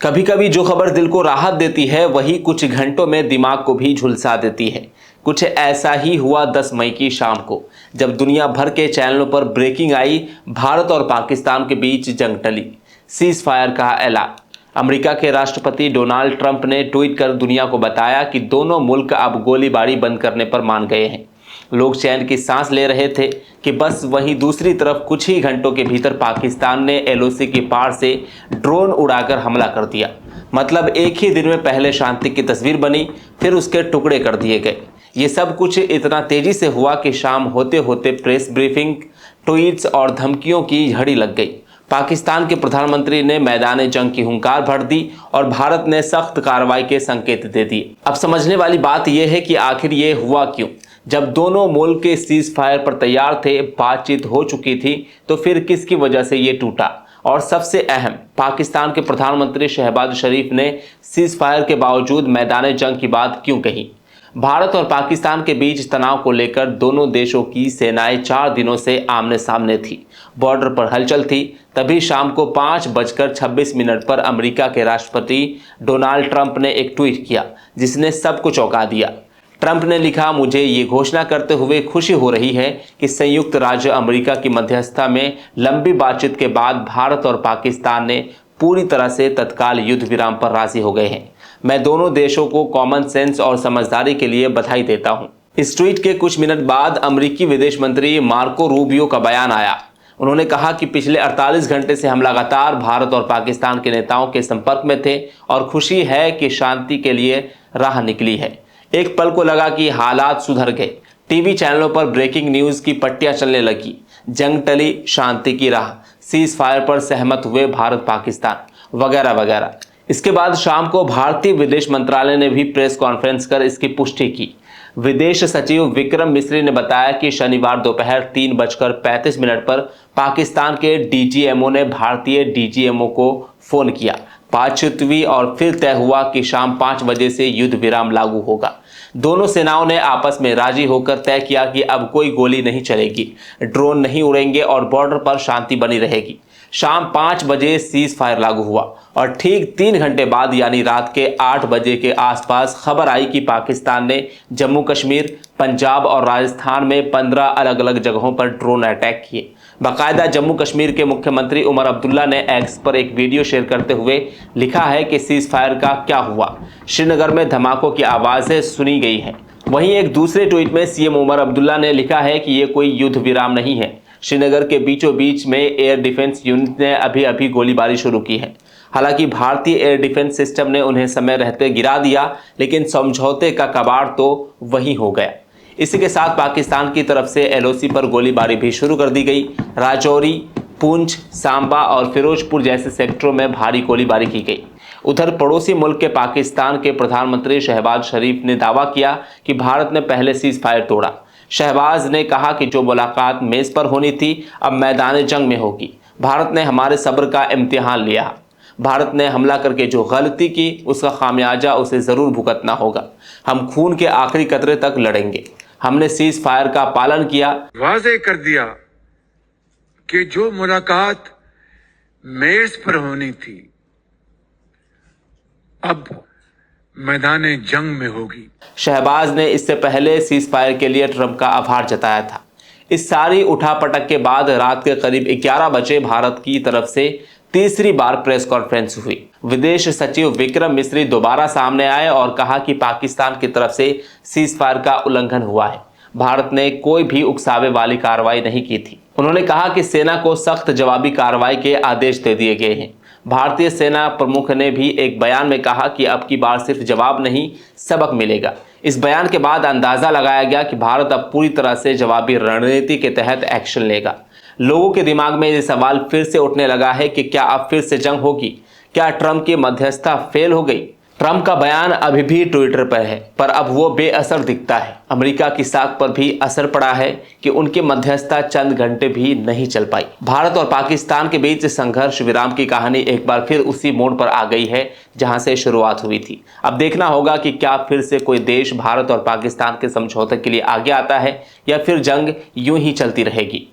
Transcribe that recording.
कभी कभी जो खबर दिल को राहत देती है वही कुछ घंटों में दिमाग को भी झुलसा देती है। कुछ ऐसा ही हुआ 10 मई की शाम को, जब दुनिया भर के चैनलों पर ब्रेकिंग आई। भारत और पाकिस्तान के बीच जंग टली, सीज फायर का ऐलान। अमेरिका के राष्ट्रपति डोनाल्ड ट्रंप ने ट्वीट कर दुनिया को बताया कि दोनों मुल्क अब गोलीबारी बंद करने पर मान गए हैं। लोग चैन की सांस ले रहे थे कि बस वहीं दूसरी तरफ कुछ ही घंटों के भीतर पाकिस्तान ने एलओसी की पार से ड्रोन उड़ाकर हमला कर दिया। मतलब एक ही दिन में पहले शांति की तस्वीर बनी, फिर उसके टुकड़े कर दिए गए। ये सब कुछ इतना तेजी से हुआ कि शाम होते होते प्रेस ब्रीफिंग, ट्वीट्स और धमकियों की झड़ी लग गई। पाकिस्तान के प्रधानमंत्री ने मैदान जंग की हुंकार भर दी और भारत ने सख्त कार्रवाई के संकेत दे दिए। अब समझने वाली बात यह है कि आखिर ये हुआ क्यों। जब दोनों मुल्क के सीज फायर पर तैयार थे, बातचीत हो चुकी थी, तो फिर किसकी वजह से ये टूटा। और सबसे अहम, पाकिस्तान के प्रधानमंत्री शहबाज शरीफ ने सीज फायर के बावजूद मैदान जंग की बात क्यों कही। भारत और पाकिस्तान के बीच तनाव को लेकर दोनों देशों की सेनाएं 4 दिनों से आमने सामने थी, बॉर्डर पर हलचल थी। तभी शाम को 5:26 पर अमेरिका के राष्ट्रपति डोनाल्ड ट्रंप ने एक ट्वीट किया जिसने सबको चौंका दिया। ट्रंप ने लिखा, मुझे ये घोषणा करते हुए खुशी हो रही है कि संयुक्त राज्य अमेरिका की मध्यस्थता में लंबी बातचीत के बाद भारत और पाकिस्तान ने पूरी तरह से तत्काल युद्ध विराम पर राजी हो गए हैं। मैं दोनों देशों को कॉमन सेंस और समझदारी के लिए बधाई देता हूं। इस ट्वीट के कुछ मिनट बाद अमेरिकी विदेश मंत्री मार्को रूबियो का बयान आया। उन्होंने कहा कि पिछले 48 घंटे से हम लगातार भारत और पाकिस्तान के नेताओं के संपर्क में थे और खुशी है कि शांति के लिए राह निकली है। एक पल को लगा कि हालात सुधर गए। टीवी चैनलों पर ब्रेकिंग न्यूज़ की पट्टियां चलने लगी। जंग टली, शांति की राह, सीज फायर पर सहमत हुए भारत पाकिस्तान, वगैरह वगैरह। इसके बाद शाम को भारतीय विदेश मंत्रालय ने भी प्रेस कॉन्फ्रेंस कर इसकी पुष्टि की। विदेश सचिव विक्रम मिस्री ने बताया कि शनिवार दोपहर 3:35 पर पाकिस्तान के डीजीएमओ ने भारतीय डीजीएमओ को फोन किया। बातचीत हुई और फिर तय हुआ कि शाम 5 बजे से युद्ध विराम लागू होगा। दोनों सेनाओं ने आपस में राजी होकर तय किया कि अब कोई गोली नहीं चलेगी, ड्रोन नहीं उड़ेंगे और बॉर्डर पर शांति बनी रहेगी। शाम 5 बजे सीज फायर लागू हुआ और ठीक 3 घंटे बाद यानी रात के 8 बजे के आसपास खबर आई कि पाकिस्तान ने जम्मू कश्मीर, पंजाब और राजस्थान में 15 अलग अलग जगहों पर ड्रोन अटैक किए। बाकायदा जम्मू कश्मीर के मुख्यमंत्री उमर अब्दुल्ला ने एक्स पर एक वीडियो शेयर करते हुए लिखा है कि सीज फायर का क्या हुआ, श्रीनगर में धमाकों की आवाज़ें सुनी गई हैं। वहीं एक दूसरे ट्वीट में सीएम उमर अब्दुल्ला ने लिखा है कि ये कोई युद्ध विराम नहीं है। श्रीनगर के बीचों बीच में एयर डिफेंस यूनिट ने अभी गोलीबारी शुरू की है। हालांकि भारतीय एयर डिफेंस सिस्टम ने उन्हें समय रहते गिरा दिया, लेकिन समझौते का कबाड़ तो वही हो गया। इसी के साथ पाकिस्तान की तरफ से एलओसी पर गोलीबारी भी शुरू कर दी गई। राजौरी, पुंछ, सांबा और फिरोजपुर जैसे सेक्टरों में भारी गोलीबारी की गई। उधर पड़ोसी मुल्क के पाकिस्तान के प्रधानमंत्री शहबाज शरीफ ने दावा किया कि भारत ने पहले सीज फायर तोड़ा। शहबाज ने कहा कि जो मुलाकात मेज पर होनी थी अब मैदान जंग में होगी। भारत ने हमारे सब्र का इम्तिहान लिया। भारत ने हमला करके जो गलती की उसका खामियाजा उसे जरूर भुगतना होगा। हम खून के आखिरी कतरे तक लड़ेंगे। हमने सीज फायर का पालन किया। वाज़े कर दिया कि जो मुलाकात मेज पर होनी थी अब मैदान जंग में होगी। शहबाज ने इससे पहले सीज फायर के लिए ट्रंप का आभार जताया था। इस सारी उठापटक के बाद रात के करीब 11 बजे भारत की तरफ से तीसरी बार प्रेस कॉन्फ्रेंस हुई। विदेश सचिव विक्रम मिस्री दोबारा सामने आए और कहा कि पाकिस्तान की तरफ से सीज फायर का उल्लंघन हुआ है। भारत ने कोई भी उकसावे वाली कार्रवाई नहीं की थी। उन्होंने कहा कि सेना को सख्त जवाबी कार्रवाई के आदेश दे दिए गए हैं। भारतीय सेना प्रमुख ने भी एक बयान में कहा कि अब की बार सिर्फ जवाब नहीं, सबक मिलेगा। इस बयान के बाद अंदाजा लगाया गया कि भारत अब पूरी तरह से जवाबी रणनीति के तहत एक्शन लेगा। लोगों के दिमाग में ये सवाल फिर से उठने लगा है कि क्या अब फिर से जंग होगी? क्या ट्रंप की मध्यस्थता फेल हो गई? ट्रंप का बयान अभी भी ट्विटर पर है, पर अब वो बेअसर दिखता है। अमेरिका की साख पर भी असर पड़ा है कि उनकी मध्यस्थता चंद घंटे भी नहीं चल पाई। भारत और पाकिस्तान के बीच संघर्ष विराम की कहानी एक बार फिर उसी मोड़ पर आ गई है जहां से शुरुआत हुई थी। अब देखना होगा कि क्या फिर से कोई देश भारत और पाकिस्तान के समझौते के लिए आगे आता है या फिर जंग यूं ही चलती रहेगी।